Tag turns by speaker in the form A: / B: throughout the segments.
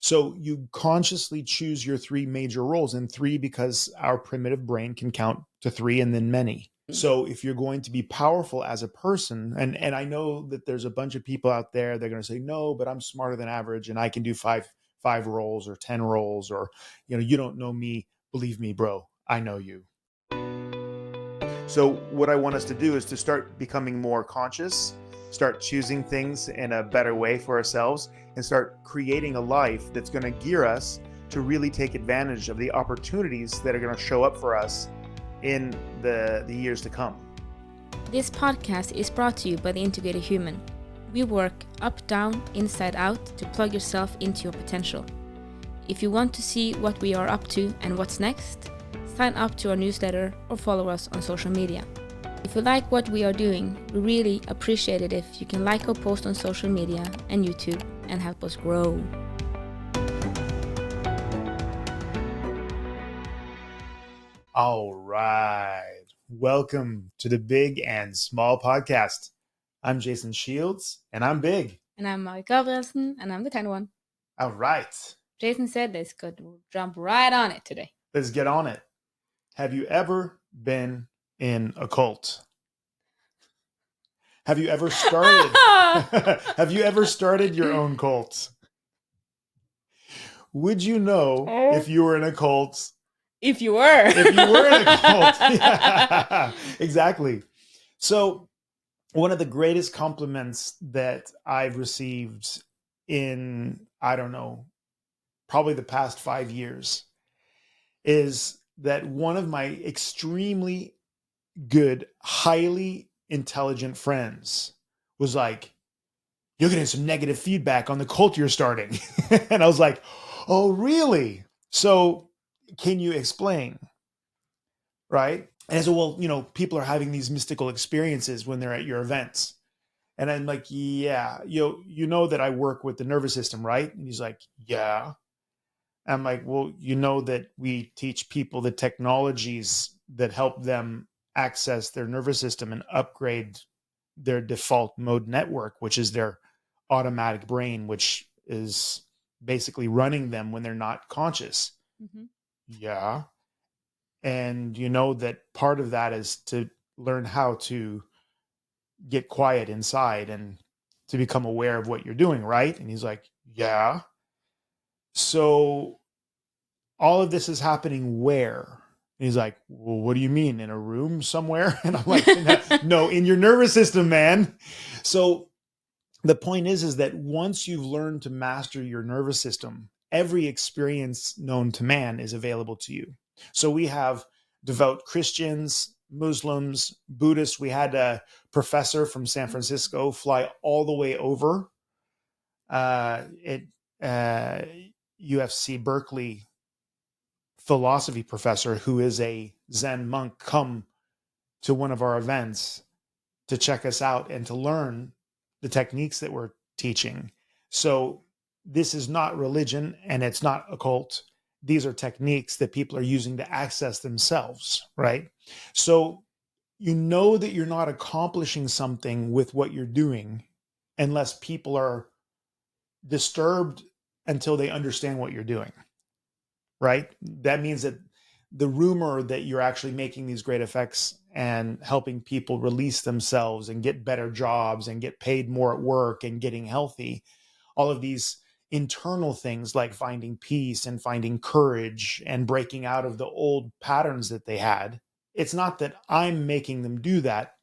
A: So you consciously choose your three major roles, and three because our primitive brain can count to three and then many. So if you're going to be powerful as a person, and I know that there's a bunch of people out there, they're going to say, no, but I'm smarter than average and I can do five roles or 10 roles, or, you don't know me. Believe me, bro, I know you. So what I want us to do is to start becoming more conscious, start choosing things in a better way for ourselves, and start creating a life that's going to gear us to really take advantage of the opportunities that are going to show up for us in the years to come.
B: This podcast is brought to you by the Integrated Human. We work up, down, inside out to plug yourself into your potential. If you want to see what we are up to and what's next, sign up to our newsletter or follow us on social media. If you like what we are doing, we really appreciate it if you can like our post on social media and YouTube and help us grow.
A: All right. Welcome to the Big and Small Podcast. I'm Jason Shields, and I'm big.
B: And I'm Marit Gabrielsen, and I'm the tiny one.
A: All right.
B: Jason said let's go jump right on it today.
A: Let's get on it. Have you ever been in a cult? Have you ever started? Have you ever started your own cult? Would you know if you were in a cult?
B: If you were.
A: If you were in a cult. Yeah, exactly. So one of the greatest compliments that I've received in, I don't know, probably the past 5 years is that one of my extremely good, highly intelligent friends was like, you're getting some negative feedback on the cult you're starting. And I was like, oh, really? So can you explain? Right? And I said, well, people are having these mystical experiences when they're at your events. And I'm like, yeah, you know that I work with the nervous system, right? And he's like, yeah. I'm like, well, you know that we teach people the technologies that help them access their nervous system and upgrade their default mode network, which is their automatic brain, which is basically running them when they're not conscious. Mm-hmm. Yeah. And you know that part of that is to learn how to get quiet inside and to become aware of what you're doing, right? And he's like, yeah. So all of this is happening where? And he's like, well, what do you mean? In a room somewhere? And I'm like, no, in your nervous system, man. So the point is that once you've learned to master your nervous system, every experience known to man is available to you. So we have devout Christians, Muslims, Buddhists. We had a professor from San Francisco fly all the way over UFC Berkeley philosophy professor who is a Zen monk come to one of our events to check us out and to learn the techniques that we're teaching. So this is not religion and it's not a cult. These are techniques that people are using to access themselves, right? So you know that you're not accomplishing something with what you're doing unless people are disturbed until they understand what you're doing, right? That means that the rumor that you're actually making these great effects and helping people release themselves and get better jobs and get paid more at work and getting healthy, all of these internal things like finding peace and finding courage and breaking out of the old patterns that they had. It's not that I'm making them do that.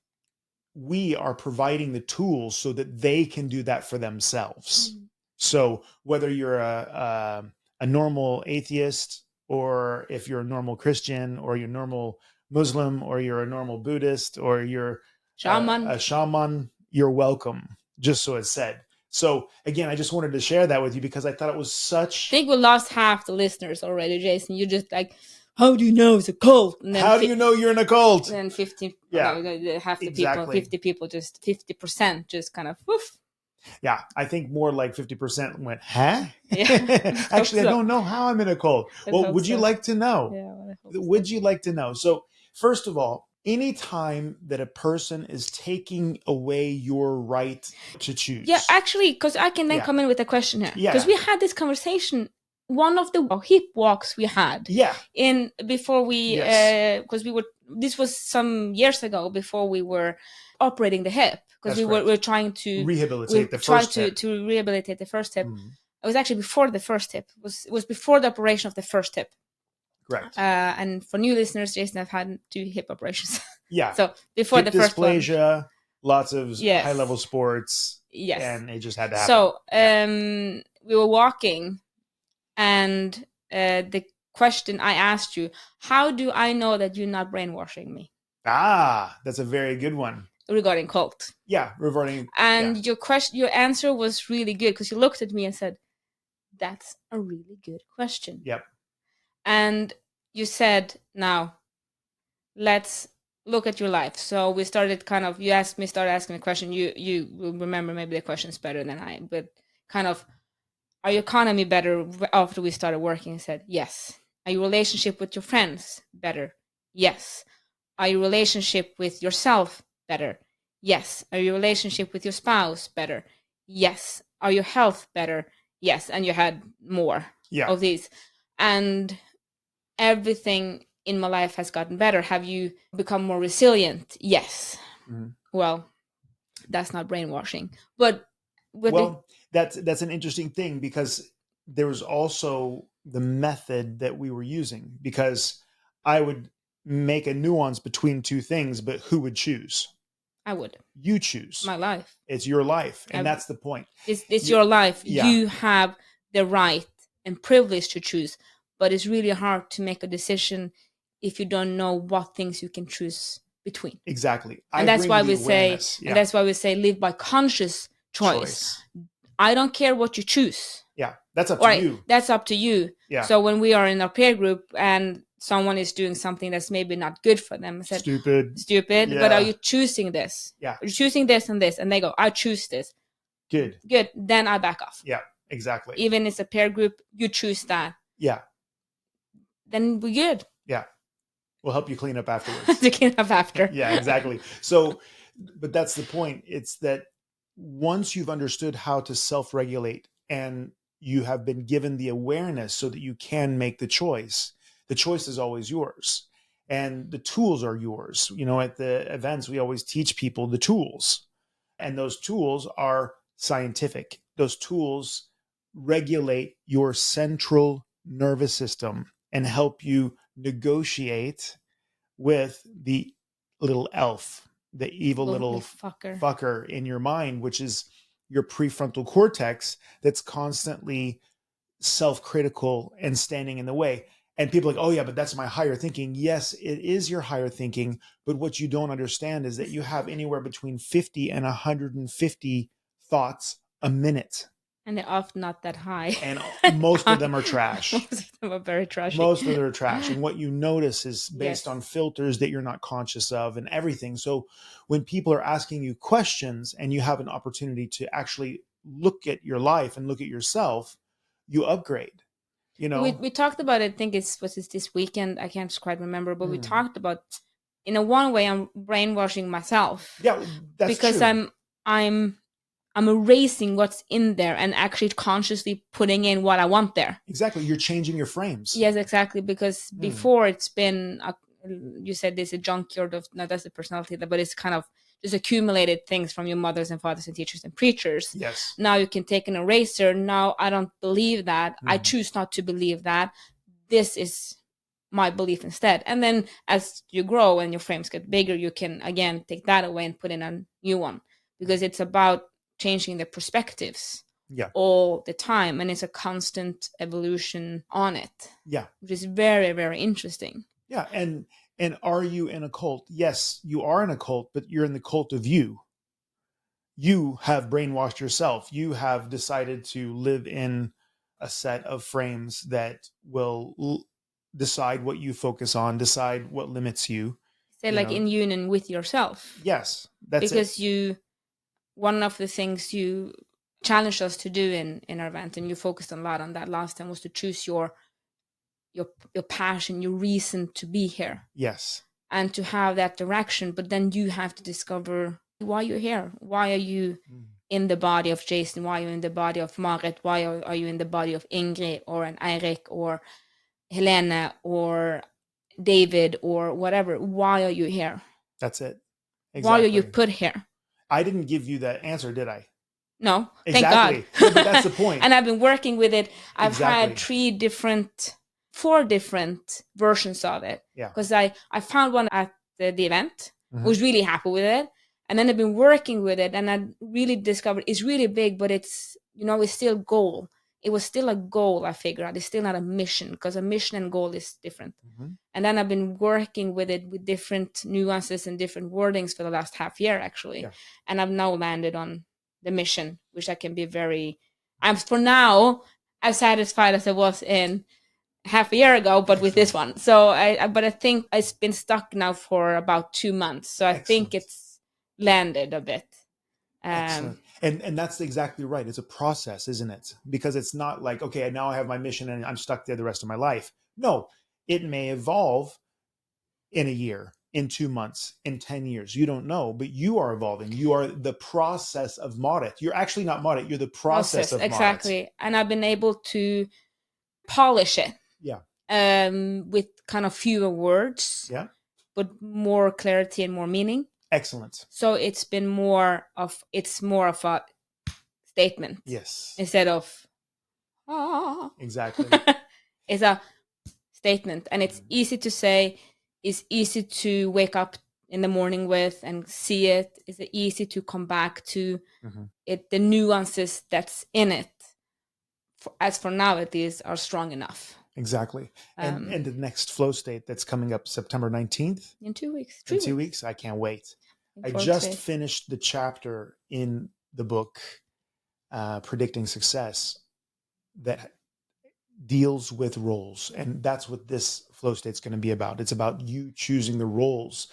A: We are providing the tools so that they can do that for themselves. Mm-hmm. So whether you're a normal atheist, or if you're a normal Christian, or you're a normal Muslim, or you're a normal Buddhist, or you're a shaman, you're welcome, just so it's said. So again, I just wanted to share that with you because I thought it was such...
B: I think we lost half the listeners already, Jason. You just like, how do you know it's a cult?
A: And then how do you know you're in a cult?
B: And 50, half the people, 50 people, just 50% just kind of, woof.
A: Yeah, I think more like 50% went, huh? Yeah, actually, I don't know how I'm in a cult. Well, would you like to know?
B: Yeah,
A: would you like to know? So first of all, anytime that a person is taking away your right to choose.
B: Yeah, actually, because I can then come in with a question here. Because we had this conversation, one of the hip walks we had.
A: Yeah.
B: Before we, because this was some years ago before we were operating the hip. Because we were trying to
A: rehabilitate the first hip.
B: To rehabilitate the first hip. It was actually before the first hip. It was before the operation of the first hip.
A: Correct.
B: And for new listeners, Jason have had 2 hip operations.
A: Yeah.
B: So before
A: hip
B: the first
A: dysplasia,
B: one,
A: lots of high-level sports.
B: Yes.
A: And it just had to happen.
B: So we were walking, and the question I asked you, how do I know that you're not brainwashing me?
A: Ah, that's a very good one.
B: Regarding cult.
A: Yeah, regarding.
B: And your answer was really good, because you looked at me and said, that's a really good question.
A: Yep.
B: And you said, now, let's look at your life. So we started started asking the question. You will remember maybe the questions better than I, but kind of, are your economy better after we started working? I said, yes. Are your relationship with your friends better? Yes. Are your relationship with yourself better? Yes. Are your relationship with your spouse better? Yes. Are your health better? Yes. And you had more of these. And everything in my life has gotten better. Have you become more resilient? Yes. Mm-hmm. Well, that's not brainwashing. But
A: that's an interesting thing, because there was also the method that we were using, because I would make a nuance between two things, but who would choose?
B: I would.
A: You choose.
B: My life.
A: It's your life. And that's the point.
B: It's your life. Yeah. You have the right and privilege to choose, but it's really hard to make a decision if you don't know what things you can choose between.
A: Exactly.
B: And that's why we say, and that's why we say, live by conscious choice. I don't care what you choose.
A: Yeah, that's up to you.
B: That's up to you.
A: Yeah.
B: So when we are in our peer group and someone is doing something that's maybe not good for them, I said, stupid, yeah. But are you choosing this?
A: Yeah.
B: You're choosing this and this, and they go, I choose this.
A: Good.
B: Then I back off.
A: Yeah, exactly.
B: Even if it's a peer group, you choose that.
A: Yeah.
B: Then we're good.
A: Yeah. We'll help you clean up afterwards.
B: To clean up after.
A: Yeah, exactly. So, but that's the point. It's that once you've understood how to self-regulate and you have been given the awareness so that you can make the choice is always yours. And the tools are yours. You know, at the events, we always teach people the tools. And those tools are scientific. Those tools regulate your central nervous system and help you negotiate with the little elf, the evil little fucker in your mind, which is your prefrontal cortex that's constantly self-critical and standing in the way. And people are like, oh yeah, but that's my higher thinking. Yes, it is your higher thinking. But what you don't understand is that you have anywhere between 50 and 150 thoughts a minute.
B: And they're often not that high.
A: And most of them are trash.
B: Most of them are very trashy.
A: Most of them are trash. And what you notice is based on filters that you're not conscious of and everything. So when people are asking you questions and you have an opportunity to actually look at your life and look at yourself, you upgrade. You know,
B: we talked about it. I think it was this weekend. I can't quite remember, but we talked about, in a one way, I'm brainwashing myself.
A: Yeah, that's
B: because
A: true.
B: I'm erasing what's in there and actually consciously putting in what I want there.
A: Exactly. You're changing your frames.
B: Yes, exactly. Because before it's been, you said there's a junkyard of, no, that's the personality, but it's kind of just accumulated things from your mothers and fathers and teachers and preachers.
A: Yes.
B: Now you can take an eraser. Now I don't believe that. I choose not to believe that. This is my belief instead. And then as you grow and your frames get bigger, you can again take that away and put in a new one, because it's about changing the perspectives all the time, and it's a constant evolution on it.
A: Yeah,
B: which is very, very interesting.
A: Yeah, and are you in a cult? Yes, you are in a cult, but you're in the cult of you. You have brainwashed yourself. You have decided to live in a set of frames that will decide what you focus on, decide what limits you.
B: Say, like, in union with yourself.
A: Yes, that's
B: because one of the things you challenged us to do in our event, and you focused a lot on that last time, was to choose your passion, your reason to be here.
A: Yes.
B: and to have that direction. But then you have to discover why you're here. Why are you in the body of Jason? Why are you in the body of Marit? Why are you in the body of Ingrid or an Eirik or Helena or David or whatever? Why are you here?
A: That's it.
B: Why
A: Exactly.
B: are you put here?
A: I didn't give you that answer, did I?
B: No,
A: Exactly.
B: thank God.
A: No, but that's the point.
B: And I've been working with it. I've
A: Exactly.
B: had 4 different versions of it.
A: Yeah.
B: Because I found one at the event.
A: Mhm.
B: I was really happy with it. And then I've been working with it, and I really discovered it's really big, but it's, it's still a goal. It was still a goal, I figured out. It's still not a mission, because a mission and goal is different.
A: Mhm.
B: And then I've been working with it with different nuances and different wordings for the last half year, actually.
A: Yeah.
B: And I've now landed on the mission, which I can be I'm for now as satisfied as I was in half a year ago, but with this one. So but I think it's been stuck now for about 2 months. So I think it's landed a bit.
A: Excellent. And that's exactly right. It's a process, isn't it? Because it's not like, okay, now I have my mission and I'm stuck there the rest of my life. No, it may evolve in a year, in 2 months, in 10 years. You don't know, but you are evolving. You are the process of Marit. You're actually not Marit. You're the process of Marit.
B: Exactly. And I've been able to polish it.
A: Yeah.
B: With kind of fewer words.
A: Yeah.
B: But more clarity and more meaning.
A: Excellent.
B: So it's more of a statement.
A: Yes.
B: Instead of
A: exactly.
B: It's a statement, and it's easy to say, it's easy to wake up in the morning with and see it. It's easy to come back to it. The nuances that's in it, as for now at least, are strong enough.
A: Exactly. And the next flow state that's coming up September 19th.
B: In 2 weeks.
A: In 2 weeks. I can't wait. I just finished the chapter in the book, Predicting Success, that deals with roles. And that's what this flow state's going to be about. It's about you choosing the roles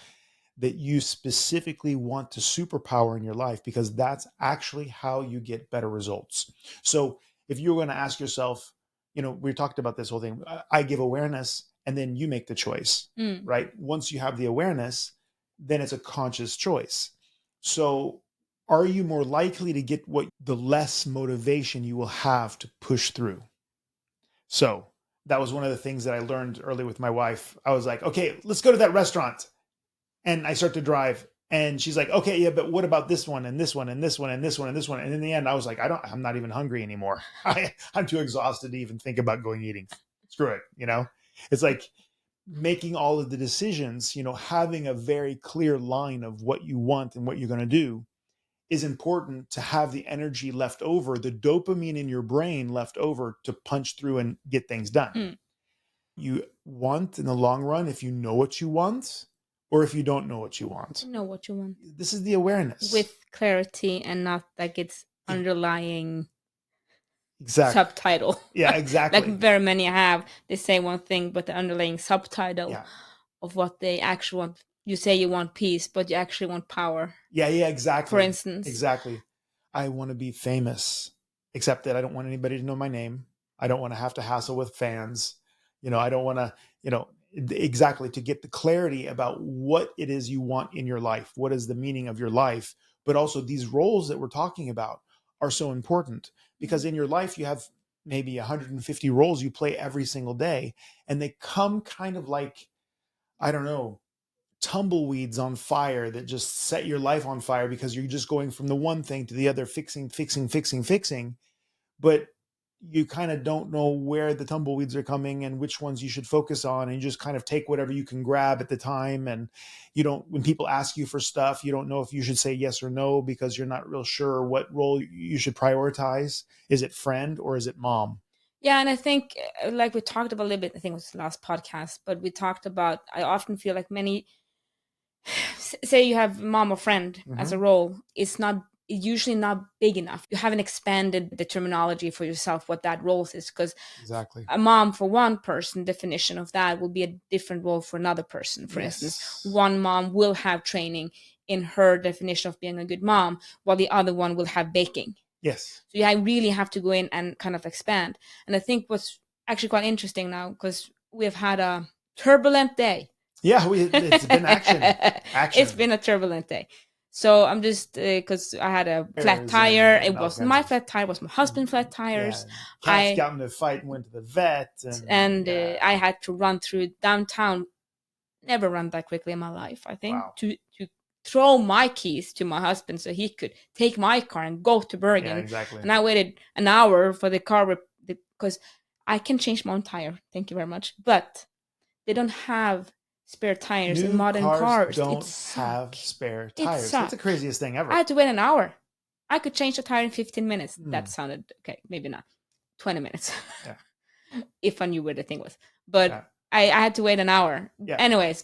A: that you specifically want to superpower in your life, because that's actually how you get better results. So if you're going to ask yourself, we talked about this whole thing. I give awareness and then you make the choice, right? Once you have the awareness, then it's a conscious choice. So are you more likely to get the less motivation you will have to push through? So that was one of the things that I learned early with my wife. I was like, okay, let's go to that restaurant. And I start to drive, and she's like, okay, yeah, but what about this one and this one and this one and this one and this one? And in the end, I was like, I'm not even hungry anymore. I'm too exhausted to even think about going eating. Screw it. It's like making all of the decisions, having a very clear line of what you want and what you're going to do is important to have the energy left over, the dopamine in your brain left over to punch through and get things done. You want in the long run, if you know what you want, or if you don't know what you want.
B: Know what you want.
A: This is the awareness.
B: With clarity, and not like it's underlying subtitle.
A: Yeah, exactly.
B: Like very many have. They say one thing, but the underlying subtitle of what they actually want. You say you want peace, but you actually want power.
A: Yeah, exactly.
B: For instance.
A: Exactly. I want to be famous, except that I don't want anybody to know my name. I don't want to have to hassle with fans. I don't want to, exactly, to get the clarity about what it is you want in your life. What is the meaning of your life? But also these roles that we're talking about are so important, because in your life you have maybe 150 roles you play every single day, and they come kind of like, I don't know, tumbleweeds on fire that just set your life on fire, because you're just going from the one thing to the other, fixing. But you kind of don't know where the tumbleweeds are coming and which ones you should focus on. And you just kind of take whatever you can grab at the time. And when people ask you for stuff, you don't know if you should say yes or no, because you're not real sure what role you should prioritize. Is it friend or is it mom?
B: Yeah. And I think, like we talked about a little bit, I think it was the last podcast, but we talked about, I often feel like say you have mom or friend as a role, it's usually not big enough. You haven't expanded the terminology for yourself what that role is, because a mom for one person, definition of that will be a different role for another person. For instance, one mom will have training in her definition of being a good mom, while the other one will have baking.
A: Yes.
B: So I really have to go in and kind of expand. And I think what's actually quite interesting now, because we have had a turbulent day.
A: Yeah, it's been action.
B: It's been a turbulent day. So I'm just because I had a flat tire. It wasn't my flat tire; it was my husband's flat tires.
A: Yeah, cats got in a fight and went to the vet, and
B: I had to run through downtown. Never run that quickly in my life. I think
A: wow.
B: to throw my keys to my husband so he could take my car and go to Bergen.
A: Yeah, exactly.
B: And I waited an hour for the car because I can change my own tire. Thank you very much, but they don't have spare tires in modern cars.
A: Don't have spare tires. That's the craziest thing ever.
B: I had to wait an hour. I could change the tire in 15 minutes. That sounded okay. Maybe not 20 minutes.
A: Yeah.
B: If I knew where the thing was. But I had to wait an hour. Yeah. Anyways,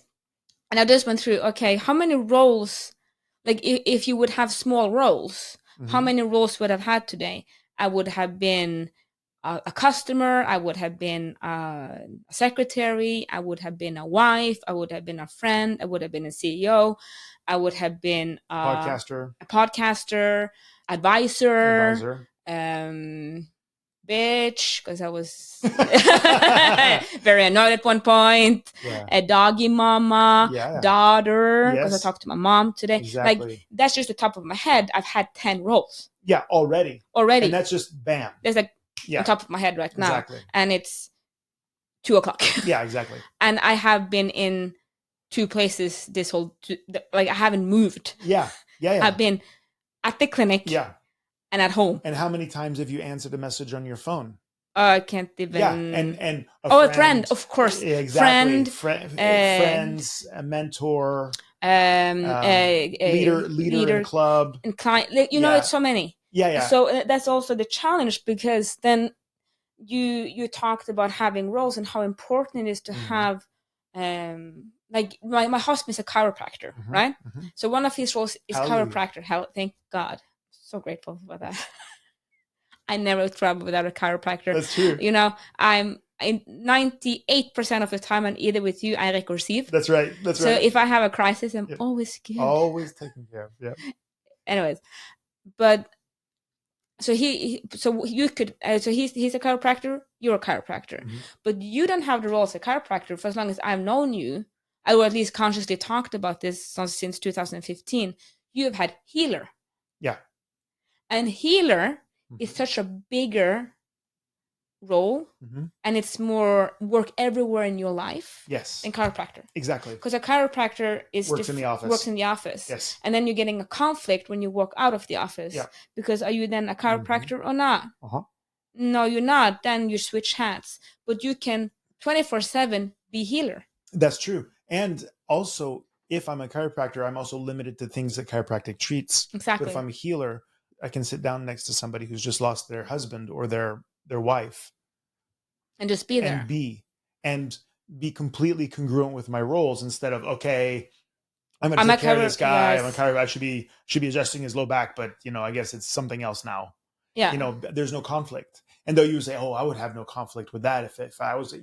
B: and I just went through, okay, how many roles, like if you would have small roles, how many roles would I have had today? I would have been a customer, I would have been a secretary, I would have been a wife, I would have been a friend, I would have been a CEO, I would have been a podcaster, advisor. Bitch, because I was very annoyed at one point. A doggy mama, daughter, because I talked to my mom today. Exactly. Like that's just the top of my head. I've had 10 roles.
A: Yeah, already.
B: And
A: that's just bam.
B: There's like on top of my head right now. Exactly. And it's 2:00.
A: Yeah, exactly.
B: And I have been in 2 places this whole like I haven't moved.
A: Yeah.
B: I've been at the clinic.
A: Yeah.
B: And at home.
A: And how many times have you answered a message on your phone?
B: I can't even.
A: Yeah, and
B: a friend, of course.
A: Exactly. Friends, a mentor, leader in a club,
B: and client. You know, it's so many.
A: Yeah.
B: So that's also the challenge, because then you talked about having roles and how important it is to have. Like my husband's a chiropractor, right? So one of his roles is chiropractor. Thank God. So grateful for that. I never travel without a chiropractor.
A: That's true.
B: You know, I'm in 98% of the time I'm either with you, I receive.
A: That's right.
B: So if I have a crisis, I'm always good.
A: Always taken care of. Yeah.
B: Anyways, but so you could so he's a chiropractor, you're a chiropractor, but you don't have the role as a chiropractor for as long as I've known you. I or at least consciously talked about this since 2015. You have had healer.
A: Yeah.
B: And healer is such a bigger role, and it's more work everywhere in your life.
A: Yes.
B: Than chiropractor.
A: Exactly.
B: Because a chiropractor works in the office.
A: Yes.
B: And then you're getting a conflict when you walk out of the office. Yeah. Because are you then a chiropractor or not? No, you're not. Then you switch hats. But you can 24/7 be healer.
A: That's true. And also, if I'm a chiropractor, I'm also limited to things that chiropractic treats.
B: Exactly.
A: But if I'm a healer, I can sit down next to somebody who's just lost their husband or their wife.
B: And just be there.
A: And be completely congruent with my roles, instead of, okay, I'm going to take care of this guy. Yes. I'm a chiropractor. I should be adjusting his low back, but I guess it's something else now.
B: Yeah.
A: There's no conflict. And though you say, oh, I would have no conflict with that if I was,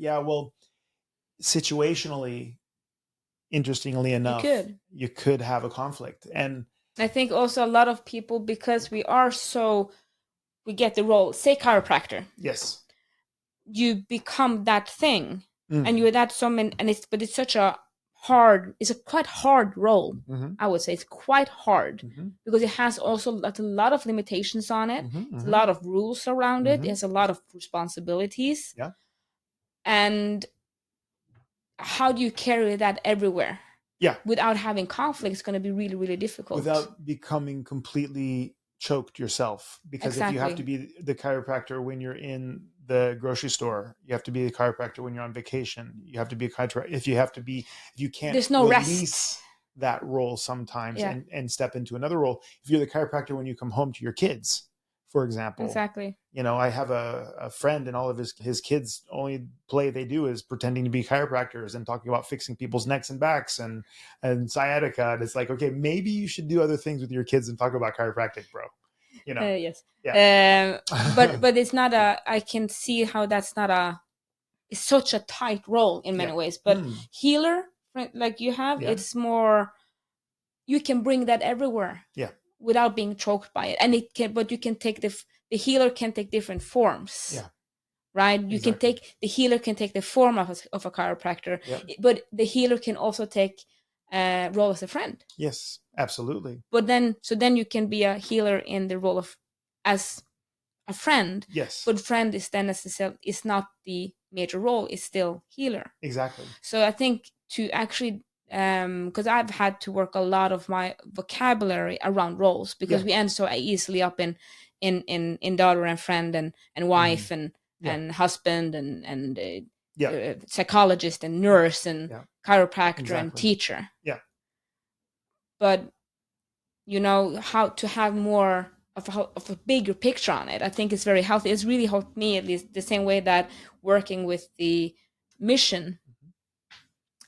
A: situationally, interestingly enough, you could have a conflict. And
B: I think also a lot of people, because we get the role, say chiropractor.
A: Yes.
B: You become that thing, and you're that but it's such a hard, it's a quite hard role. I would say it's quite hard because it has also a lot of limitations on it. It's a lot of rules around it. It has a lot of responsibilities.
A: Yeah.
B: And how do you carry that everywhere?
A: Yeah.
B: Without having conflict, it's going to be really, really difficult.
A: Without becoming completely choked yourself. Because if you have to be the chiropractor when you're in the grocery store, you have to be the chiropractor when you're on vacation. You have to be a chiropractor. If you can't
B: There's no
A: release
B: rest.
A: That role sometimes and step into another role. If you're the chiropractor when you come home to your kids, for example.
B: Exactly.
A: I have a friend, and all of his kids, only play they do is pretending to be chiropractors and talking about fixing people's necks and backs and sciatica. And it's like, okay, maybe you should do other things with your kids and talk about chiropractic, bro.
B: Yes.
A: Yeah.
B: But it's not I can see how that's not it's such a tight role in many ways. But healer, like you have, it's more, you can bring that everywhere.
A: Yeah.
B: Without being choked by it. And but you can take the healer can take different forms.
A: Yeah.
B: right? You can
A: Exactly.
B: take, the healer can take the form of a chiropractor,
A: Yep.
B: but the healer can also take a role as a friend.
A: Yes, absolutely.
B: But then, so then you can be a healer in the role of as a friend,
A: Yes,
B: but friend is then necessarily is not the major role, it's still healer.
A: exactly.
B: So I think to actually because I've had to work a lot of my vocabulary around roles, because
A: Yeah.
B: we end so easily up in daughter and friend and wife
A: Yeah.
B: and husband and
A: Yeah.
B: psychologist and nurse and
A: Yeah.
B: chiropractor and
A: Exactly.
B: teacher.
A: Yeah.
B: But you know, how to have more of a bigger picture on it, I think it's very healthy. It's really helped me, at least the same way that working with the mission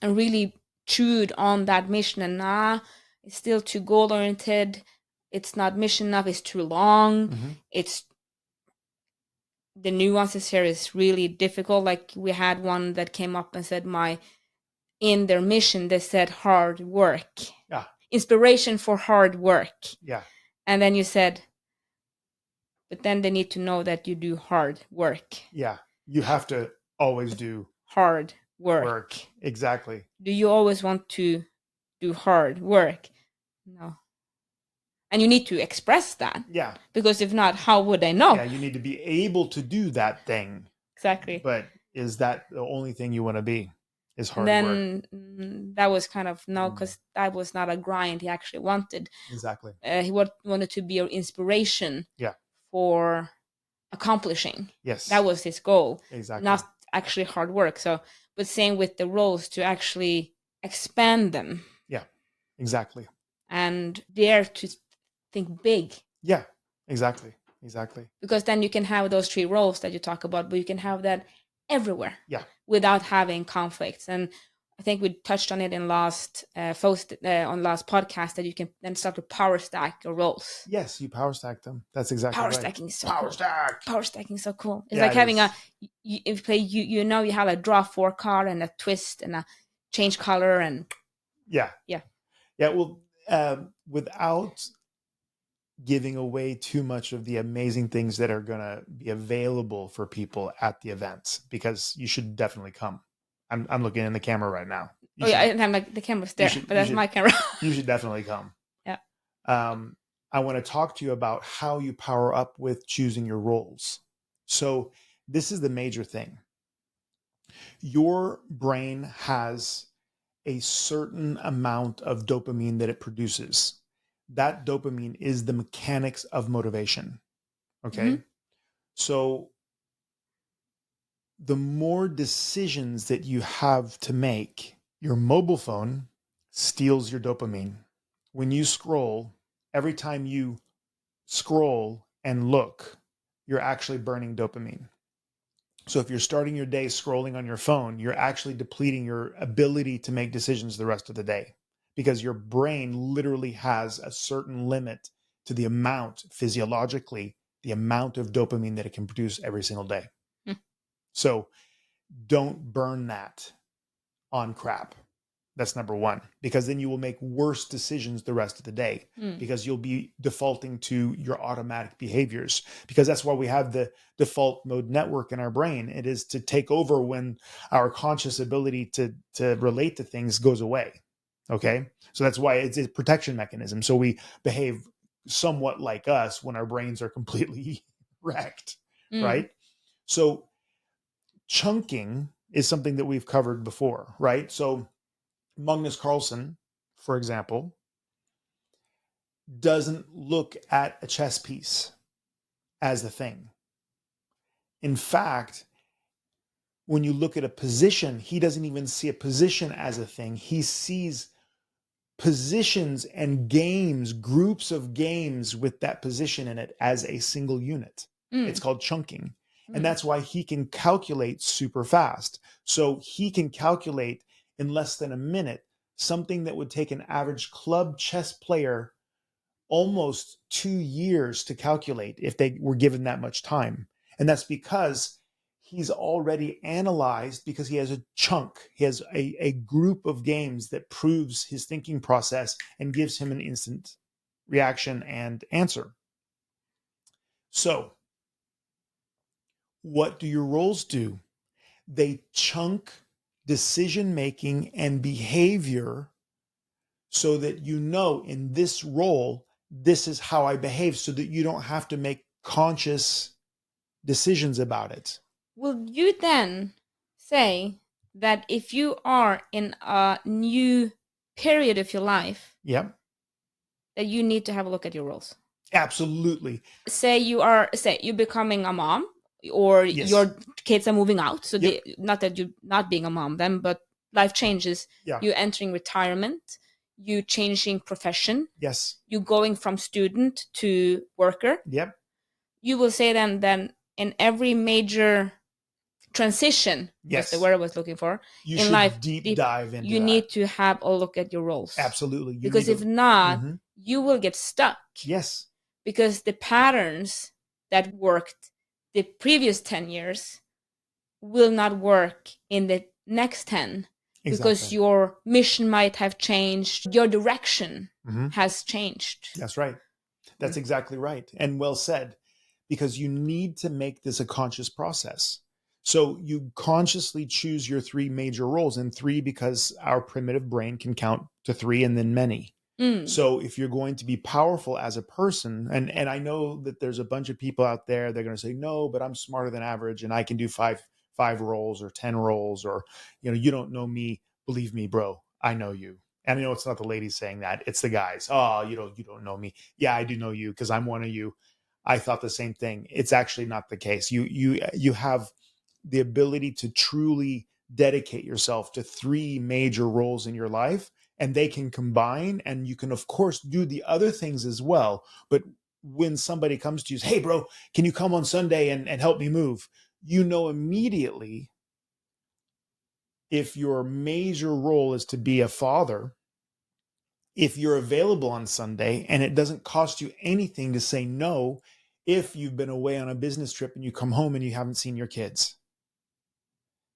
B: and really chewed on that mission, and it's still too goal oriented, it's not mission enough, it's too long, it's the nuances here is really difficult. Like we had one that came up and said my in their mission they said hard work,
A: Yeah.
B: inspiration for hard work.
A: Yeah.
B: And then you said, but then they need to know that you do hard work.
A: Yeah. You have to always do
B: Hard work.
A: work. Exactly.
B: Do you always want to do hard work? No. And you need to express that.
A: Yeah.
B: Because if not, how would they know?
A: Yeah. You need to be able to do that thing.
B: Exactly.
A: But is that the only thing you want to be? Is hard
B: and
A: work?
B: then that was kind of no, because that was not a grind he actually wanted.
A: Exactly.
B: He wanted to be your inspiration.
A: Yeah.
B: For accomplishing.
A: Yes.
B: That was his goal.
A: Exactly.
B: Not actually hard work. So, but same with the roles, to actually expand them.
A: Yeah. Exactly.
B: And dare to think big.
A: Yeah. Exactly. Exactly.
B: Because then you can have those 3 roles that you talk about, but you can have that everywhere.
A: Yeah.
B: Without having conflicts. And I think we touched on it in last on last podcast, that you can then start to power stack your roles.
A: Yes, you power stack them. That's exactly
B: power
A: right.
B: stacking is so
A: Power
B: cool.
A: stack.
B: Power stacking is so cool. It's
A: Yeah,
B: like
A: it
B: having
A: is.
B: if you play you know you have a draw 4 card and a twist and a change color and
A: Yeah.
B: Yeah.
A: Yeah. Well, without giving away too much of the amazing things that are going to be available for people at the events, because you should definitely come. I'm looking in the camera right now.
B: I have like the camera's there, but that's my camera.
A: You should definitely come.
B: Yeah.
A: I want to talk to you about how you power up with choosing your roles. So this is the major thing. Your brain has a certain amount of dopamine that it produces. That dopamine is the mechanics of motivation. Okay. So the more decisions that you have to make, your mobile phone steals your dopamine. When you scroll, every time you scroll and look, you're actually burning dopamine. So if you're starting your day scrolling on your phone, you're actually depleting your ability to make decisions the rest of the day, because your brain literally has a certain limit to the amount, physiologically, the amount of dopamine that it can produce every single day. So don't burn that on crap. That's number one, because then you will make worse decisions the rest of the day, because you'll be defaulting to your automatic behaviors, because that's why we have the default mode network in our brain. It is to take over when our conscious ability to relate to things goes away. Okay. So that's why it's a protection mechanism. So we behave somewhat like us when our brains are completely wrecked. Right. So chunking is something that we've covered before, right? So Magnus Carlsen, for example, doesn't look at a chess piece as a thing. In fact, when you look at a position, he doesn't even see a position as a thing. He sees positions and games, groups of games with that position in it, as a single unit. It's called chunking. And that's why he can calculate super fast. So he can calculate in less than a minute something that would take an average club chess player almost 2 years to calculate if they were given that much time. And that's because he's already analyzed, because he has a chunk, he has a group of games that proves his thinking process and gives him an instant reaction and answer. So What do your roles do? They chunk decision making and behavior so that you know in this role, this is how I behave, so that you don't have to make conscious decisions about it.
B: Will you then say that if you are in a new period of your life,
A: Yep.
B: that you need to have a look at your roles?
A: Absolutely.
B: Say you're becoming a mom, or
A: Yes.
B: your kids are moving out. So
A: Yep.
B: not that you're not being a mom then, but life changes.
A: Yeah.
B: You entering retirement, you changing profession,
A: Yes.
B: you going from student to worker.
A: Yep.
B: You will say then in every major transition,
A: Yes.
B: was the word I was looking for,
A: You
B: in
A: should
B: life,
A: deep dive into
B: you
A: that.
B: need to have a look at your roles.
A: Absolutely.
B: Because if not, you will get stuck.
A: Yes.
B: Because the patterns that worked the previous 10 years will not work in the next 10. Because
A: Exactly.
B: your mission might have changed, your direction has changed.
A: That's right. That's exactly right. And well said, because you need to make this a conscious process. So you consciously choose your three major roles, and three because our primitive brain can count to three and then many. So if you're going to be powerful as a person, and I know that there's a bunch of people out there, they're going to say, no, but I'm smarter than average and I can do five roles or 10 roles, or, you don't know me. Believe me, bro, I know you. And I know it's not the ladies saying that, it's the guys. Oh, you don't know me. Yeah, I do know you because I'm one of you. I thought the same thing. It's actually not the case. You have the ability to truly dedicate yourself to three major roles in your life, and they can combine, and you can of course do the other things as well. But when somebody comes to you, hey bro, can you come on Sunday and help me move? You know immediately, if your major role is to be a father, if you're available on Sunday, and it doesn't cost you anything to say no if you've been away on a business trip and you come home and you haven't seen your kids.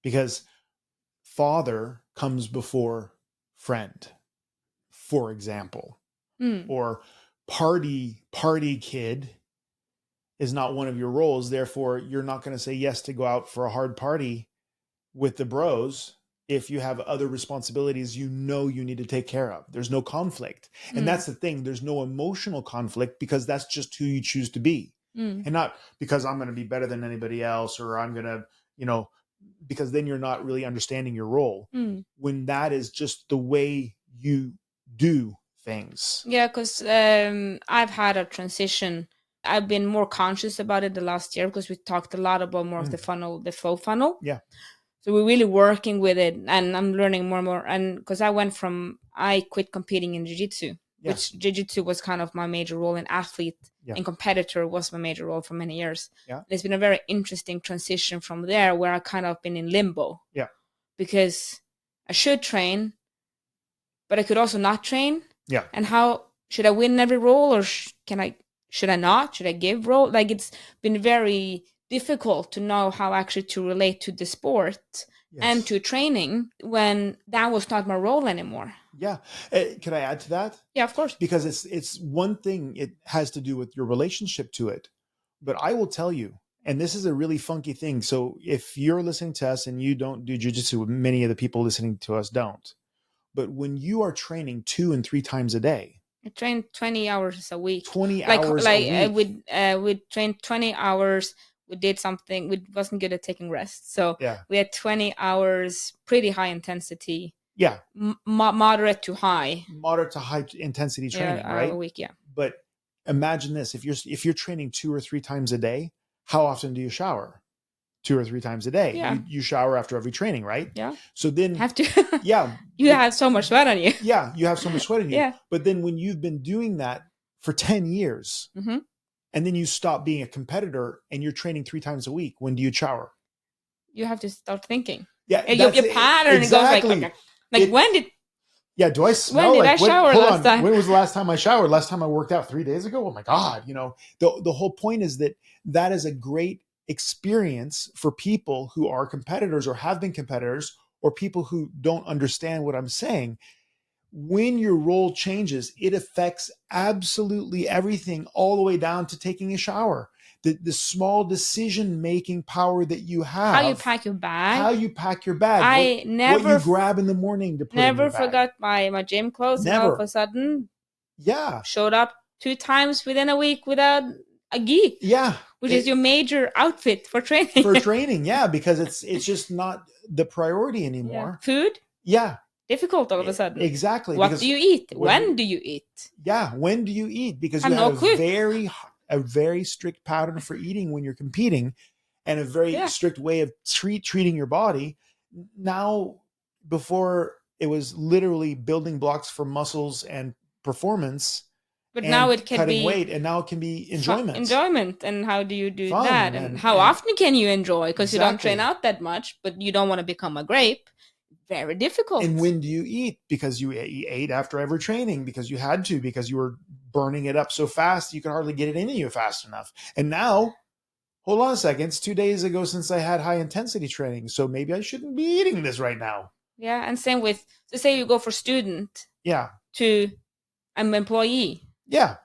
A: Because father comes before friend, for example, or party kid is not one of your roles. Therefore, you're not going to say yes to go out for a hard party with the bros if you have other responsibilities you need to take care of. There's no conflict. And that's the thing. There's no emotional conflict because that's just who you choose to be. And not because I'm going to be better than anybody else, or I'm going to, because then you're not really understanding your role. When that is just the way you do things.
B: Yeah, because I've had a transition. I've been more conscious about it the last year because we talked a lot about more of the funnel, the flow funnel.
A: Yeah.
B: So we're really working with it, and I'm learning more and more. And because I quit competing in jiu-jitsu, which jiu-jitsu was kind of my major role, and athlete and competitor was my major role for many years.
A: Yeah.
B: It's been a very interesting transition from there, where I kind of been in limbo.
A: Yeah.
B: Because I should train, but I could also not train.
A: Yeah.
B: And how should I win every role, or should I not? Should I give role? Like, it's been very difficult to know how actually to relate to the sport and to training when that was not my role anymore.
A: Yeah. Can I add to that?
B: Yeah, of course.
A: Because it's one thing, it has to do with your relationship to it. But I will tell you, and this is a really funky thing. So if you're listening to us and you don't do jiu-jitsu, many of the people listening to us don't. But when you are training 2 and 3 times a day,
B: I train 20 hours a week.
A: 20 hours a week.
B: We trained 20 hours. We did something. We wasn't good at taking rest. So we had 20 hours, pretty high intensity.
A: Yeah.
B: Moderate to high.
A: Moderate to high intensity training, right?
B: A week, yeah.
A: But imagine this. If you're training 2 or 3 times a day, how often do you shower? 2 or 3 times a day.
B: Yeah.
A: You shower after every training, right?
B: Yeah.
A: So then
B: have to.
A: Yeah.
B: You have so much sweat on you.
A: Yeah, you have so much sweat on you.
B: Yeah.
A: But then when you've been doing that for 10 years, and then you stop being a competitor and you're training 3 times a week, when do you shower?
B: You have to start thinking.
A: Yeah.
B: Your pattern
A: exactly.
B: goes like when did
A: do I smell?
B: When did I shower last time?
A: When was the last time I showered? Last time I worked out 3 days ago? Oh my God. The whole point is that is a great experience for people who are competitors or have been competitors, or people who don't understand what I'm saying. When your role changes, it affects absolutely everything, all the way down to taking a shower. the small decision-making power that you have.
B: How you pack your bag.
A: How you pack your bag.
B: I
A: what you grab in the morning to put in your bag.
B: forgot my gym clothes.
A: Never.
B: And all of a sudden,
A: yeah,
B: showed up 2 times within a week without a gi.
A: Yeah.
B: Which is your major outfit for training.
A: For training, yeah, because it's just not the priority anymore.
B: Yeah. Food?
A: Yeah.
B: Difficult all of a sudden.
A: Exactly.
B: What do you eat? When do you eat?
A: Yeah, when do you eat? Because you have a very strict pattern for eating when you're competing, and a very strict way of treating your body. Now, before it was literally building blocks for muscles and performance.
B: But now it can
A: cutting
B: be
A: weight, and now it can be enjoyment.
B: Enjoyment, and how do you do that? And how often can you enjoy? Because you don't train out that much, but you don't want to become a grape. Very difficult.
A: And when do you eat? Because you ate after every training, because you had to, because you were burning it up so fast you could hardly get it into you fast enough. And now, hold on a second, it's 2 days ago since I had high intensity training, so maybe I shouldn't be eating this right now.
B: Yeah, and same with, so say you go for student to an employee.
A: Yeah.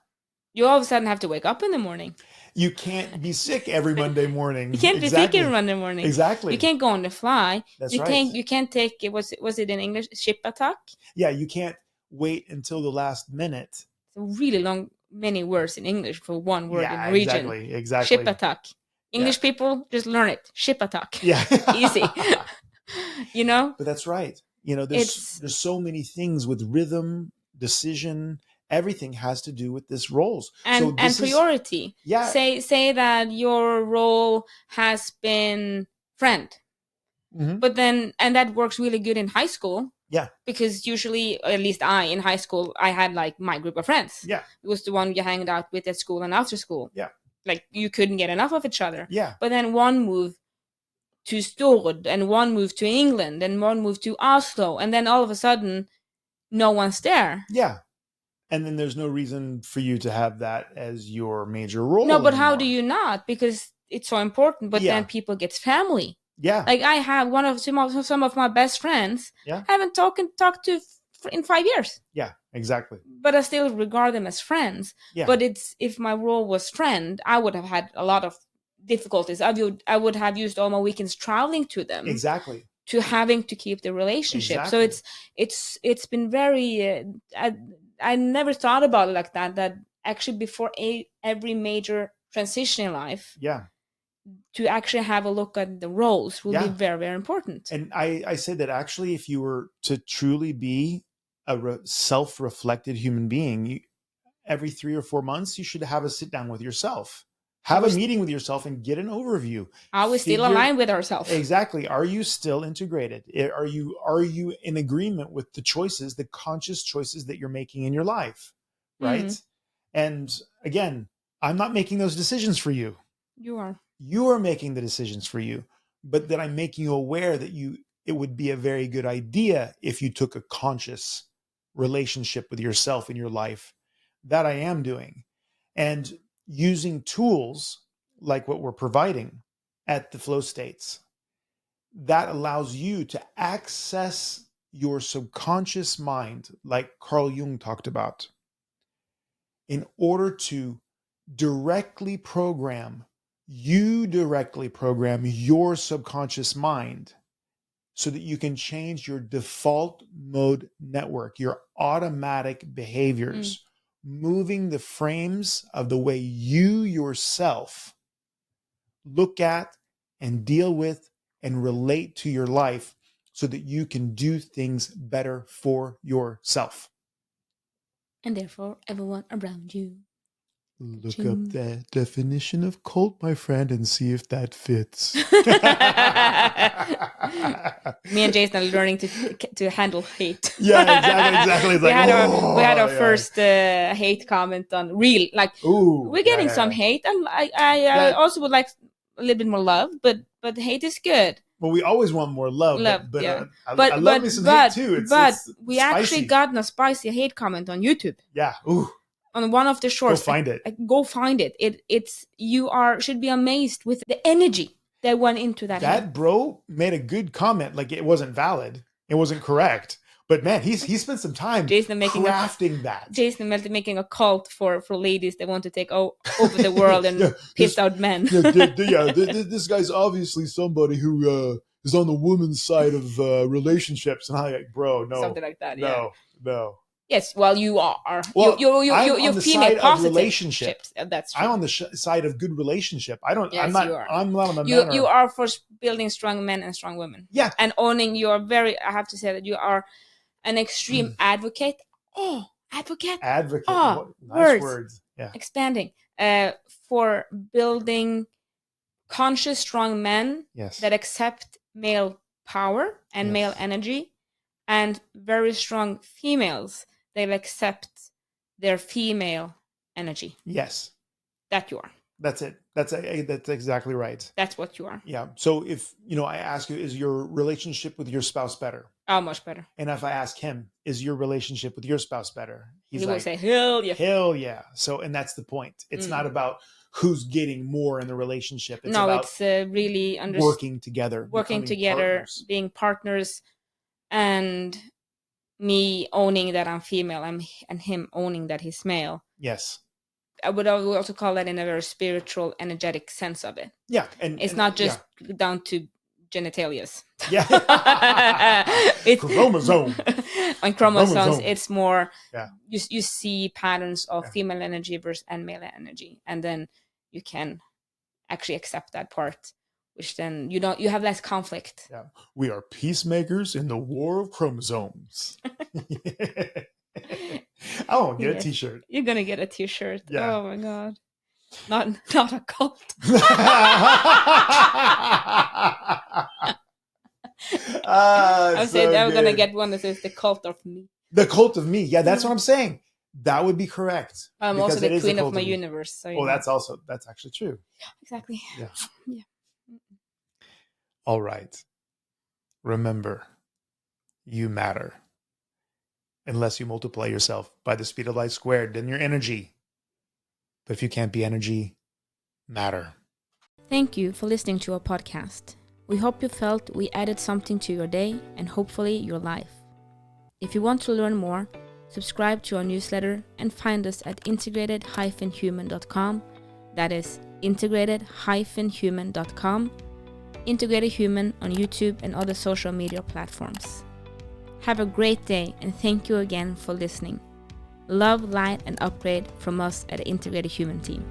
B: You all of a sudden have to wake up in the morning.
A: You can't be sick every Monday morning.
B: You can't be sick every Monday morning.
A: Exactly.
B: You can't go on the fly.
A: That's right.
B: You can't take, was it in English, ship attack?
A: Yeah, you can't wait until the last minute.
B: It's a really long, many words in English for one word in Norwegian.
A: Exactly.
B: Ship attack. English people, just learn it. Ship attack.
A: Yeah.
B: Easy. You know?
A: But that's right. You know, there's so many things with rhythm, decision. Everything has to do with this roles
B: and priority. Say that your role has been friend, but then and that works really good in high school.
A: Yeah,
B: because usually, at least in high school, I had like my group of friends.
A: Yeah,
B: it was the one you hanged out with at school and after school.
A: Yeah,
B: like you couldn't get enough of each other.
A: Yeah,
B: but then one moved to Stord, and one moved to England, and one moved to Oslo, and then all of a sudden, no one's there.
A: Yeah. And then there's no reason for you to have that as your major role.
B: No, but how do you not? Because it's so important. But then people get family.
A: Yeah.
B: Like I have some of my best friends. I haven't talked to in 5 years.
A: Yeah, exactly.
B: But I still regard them as friends. Yeah. But if my role was friend, I would have had a lot of difficulties. I would have used all my weekends traveling to them.
A: Exactly.
B: To having to keep the relationship. Exactly. So it's been very. I never thought about it like that. That actually before every major transition in life, to actually have a look at the roles will be very, very important.
A: And I say that actually, if you were to truly be a self-reflected human being, every 3 or 4 months, you should have a sit down with yourself. Have a meeting with yourself and get an overview.
B: Are we still aligned with ourselves?
A: Exactly. Are you still integrated? Are you in agreement with the choices, the conscious choices that you're making in your life? Right? Mm-hmm. And again, I'm not making those decisions for you.
B: You are.
A: You are making the decisions for you. But that I'm making you aware that it would be a very good idea if you took a conscious relationship with yourself in your life. That I am doing. And using tools like what we're providing at the flow states, that allows you to access your subconscious mind, like Carl Jung talked about, in order to directly program your subconscious mind so that you can change your default mode network, your automatic behaviors. Moving the frames of the way you yourself look at and deal with and relate to your life so that you can do things better for yourself.
B: And therefore, everyone around you.
A: Look up the definition of cult, my friend, and see if that fits.
B: Me and Jason are learning to handle hate.
A: Yeah, exactly. It's
B: we had our first hate comment on real. Like, we're getting some hate, and I also would like a little bit more love, but hate is good.
A: Well, we always want more love, but I love me some hate too. It's
B: we actually got a spicy hate comment on YouTube.
A: Yeah. Ooh.
B: On one of the shorts.
A: Go find it.
B: Go find it. You should be amazed with the energy that went into that.
A: That bro made a good comment. Like, it wasn't valid. It wasn't correct. But man, he spent some time crafting that.
B: Jason and Marit making a cult for ladies that want to take over the world and piss out men.
A: This guy's obviously somebody who is on the woman's side of relationships. And I'm like, bro, no.
B: Something like that,
A: No.
B: Yes, well, you are.
A: Well,
B: you're
A: on the
B: female
A: side of
B: positive
A: relationship.
B: That's true.
A: I'm on the side of good relationship.
B: Yes,
A: I'm not.
B: you are.
A: I'm not on the man.
B: You are for building strong men and strong women.
A: Yeah.
B: And owning. You are very. I have to say that you are an extreme advocate. Oh, advocate.
A: Oh, nice words. Yeah.
B: Expanding. For building conscious, strong men.
A: Yes.
B: That accept male power and male energy, and very strong females. They'll accept their female energy.
A: Yes.
B: That you are.
A: That's it. That's exactly right.
B: That's what you are.
A: Yeah. So if, I ask you, is your relationship with your spouse better?
B: Oh, much better.
A: And if I ask him, is your relationship with your spouse better?
B: He will say, hell yeah.
A: Hell yeah. So, and that's the point. It's not about who's getting more in the relationship. It's about
B: it's really
A: working together.
B: Working together, partners. Being partners, and me owning that I'm female and him owning that he's male.
A: Yes.
B: I would also call that in a very spiritual, energetic sense of it.
A: Yeah.
B: And it's not just down to genitalias.
A: Yeah. Chromosome.
B: On chromosomes, it's more, you see patterns of female energy versus and male energy. And then you can actually accept that part, which then you have less conflict.
A: Yeah. We are peacemakers in the war of chromosomes. I won't get a t-shirt.
B: You're gonna get a t-shirt.
A: Yeah.
B: Oh my god. Not a cult. I said I'm gonna get one that says the cult of me.
A: The cult of me. Yeah, that's what I'm saying. That would be correct.
B: I'm also the queen of my universe. So
A: that's actually true.
B: Yeah, exactly.
A: Yeah. All right. Remember, you matter. Unless you multiply yourself by the speed of light squared, then you're energy. But if you can't be energy, matter.
B: Thank you for listening to our podcast. We hope you felt we added something to your day and hopefully your life. If you want to learn more, subscribe to our newsletter and find us at integrated-human.com. That is integrated-human.com. Integrated Human on YouTube and other social media platforms. Have a great day and thank you again for listening. Love, light, and upgrade from us at the Integrated Human team.